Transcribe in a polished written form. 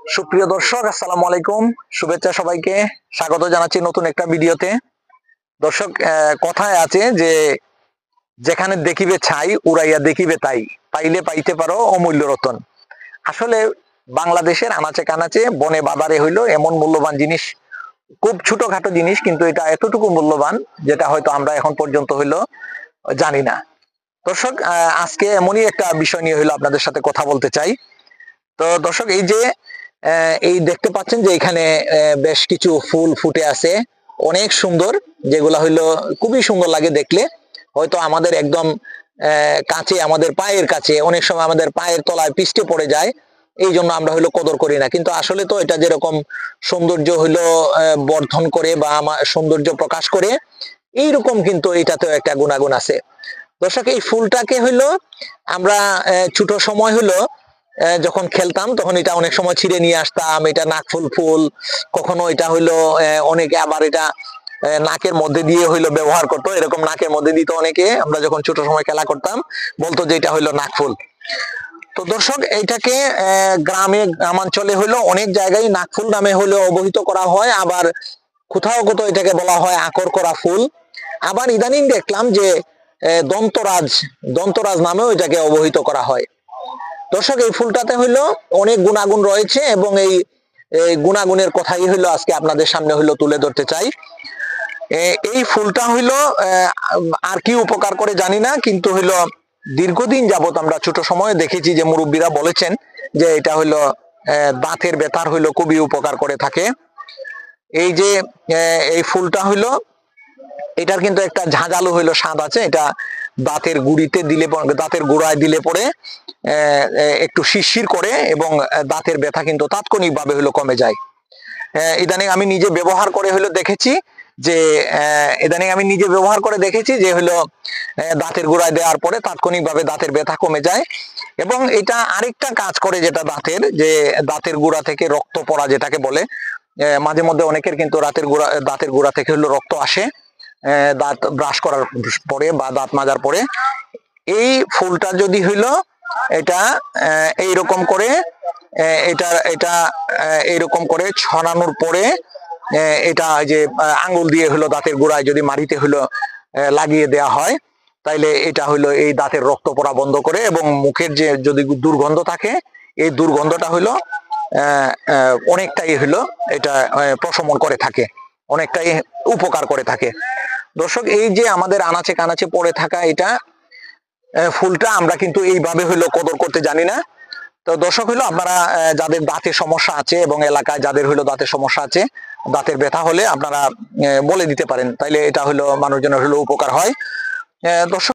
সুপ্রিয় দর্শক, আসসালামু আলাইকুম। শুভেচ্ছা সবাইকে, স্বাগত জানাচ্ছি নতুন একটা ভিডিওতে। দর্শক, কথায় আছে যে যেখানে দেখিবে ছাই উড়াইয়া দেখিবে তাই, পাইলে পাইতে পারো অমূল্য রতন। আসলে বাংলাদেশের আনাচে কানাচে বনে বাজারে হইলো এমন মূল্যবান জিনিস, খুব ছোটখাটো জিনিস, কিন্তু এটা এতটুকু মূল্যবান যেটা হয়তো আমরা এখন পর্যন্ত হইলো জানি না। দর্শক, আজকে এমনই একটা বিষয় নিয়ে হইলো আপনাদের সাথে কথা বলতে চাই। তো দর্শক, এই যে এই দেখতে পাচ্ছেন যে এখানে বেশ কিছু ফুল ফুটে আছে, অনেক সুন্দর, যেগুলা হইলো খুবই সুন্দর লাগে দেখলে। হয়তো আমাদের একদম কাছে, আমাদের পায়ের কাছে, অনেক সময় আমাদের পায়ের তলায় পিষ্টে পড়ে যায়, এই জন্য আমরা হইলো কদর করি না। কিন্তু আসলে তো এটা যেরকম সৌন্দর্য হইলো বর্ধন করে বা সৌন্দর্য প্রকাশ করে, এইরকম কিন্তু এটাতেও একটা গুণাগুণ আছে। দর্শক, এই ফুলটাকে হইলো আমরা ছোট সময় হইলো যখন খেলতাম তখন এটা অনেক সময় ছিঁড়ে নিয়ে আসতাম। এটা নাকফুল ফুল, কখনো এটা হইলো অনেকে আবার এটা নাকের মধ্যে দিয়ে হইলো ব্যবহার করতো, এরকম নাকের মধ্যে দিত অনেকে। আমরা যখন ছোট সময় খেলা করতাম বলতো যে এটা হইলো নাকফুল। তো দর্শক, এইটাকে গ্রামে গ্রামাঞ্চলে হইলো অনেক জায়গায় নাকফুল নামে হইলো অবহিত করা হয়, আবার কোথাও কোথাও এটাকে বলা হয় আকর করা ফুল। আবার ইদানিং দেখলাম যে দন্তরাজ দন্তরাজ নামেও এটাকে অবহিত করা হয়। দর্শক, এই ফুলটাতে হইলো অনেক গুণাগুণ রয়েছে এবং এই গুণাগুণের কথাই হইলো আজকে আপনাদের সামনে হইলো তুলে ধরতে চাই। এই ফুলটা হইলো আর কি উপকার করে জানি না, কিন্তু হইলো দীর্ঘদিন যাবত আমরা ছোট সময়ে দেখেছি যে মুরব্বীরা বলেছেন যে এটা হইলো দাঁতের ব্যথার হইলো খুবই উপকার করে থাকে। এই যে এই ফুলটা হইলো, এটার কিন্তু একটা ঝাঁঝালো হইলো স্বাদ আছে। এটা দাঁতের গুড়িতে দিলে, দাঁতের গোড়ায় দিলে পরে একটু শিরশির করে এবং দাঁতের ব্যথা কিন্তু তাৎক্ষণিক ভাবে হইলো কমে যায়। ইদানিং আমি নিজে ব্যবহার করে হইলো দেখেছি যে হইলো দাঁতের গোড়ায় দেওয়ার পরে তাৎক্ষণিক ভাবে দাঁতের ব্যথা কমে যায়। এবং এটা আরেকটা কাজ করে, যেটা দাঁতের গোড়া থেকে রক্ত পড়া যেটাকে বলে, মাঝে মধ্যে অনেকের কিন্তু দাঁতের গোড়া থেকে হলো রক্ত আসে দাঁত ব্রাশ করার পরে বা দাঁত মাজার পরে। এই ফুলটা যদি হইলো এটা এইরকম করে এইরকম করে ছড়ানোর পরে এটা যে আঙ্গুল দিয়ে হলো দাঁতের গোড়ায় যদি মাড়িতে হলো লাগিয়ে দেয়া হয়, তাইলে এটা হইলো এই দাঁতের রক্ত পড়া বন্ধ করে এবং মুখের যে যদি দুর্গন্ধ থাকে, এই দুর্গন্ধটা হইলো অনেকটাই হইলো এটা প্রশমন করে থাকে, অনেকটাই উপকার করে থাকে। দর্শক, এই যে আমাদের আনাচে কানাচে পড়ে থাকা এটা ফুলটা আমরা কিন্তু এইভাবে হইলো কদর করতে জানি না। তো দর্শক, হইলো আপনারা যাদের দাঁতের সমস্যা আছে এবং এলাকায় যাদের হইলো দাঁতের সমস্যা আছে, দাঁতের ব্যথা হলে আপনারা বলে দিতে পারেন, তাইলে এটা হইলো মানুষজনের হইলো উপকার হয়। দর্শক,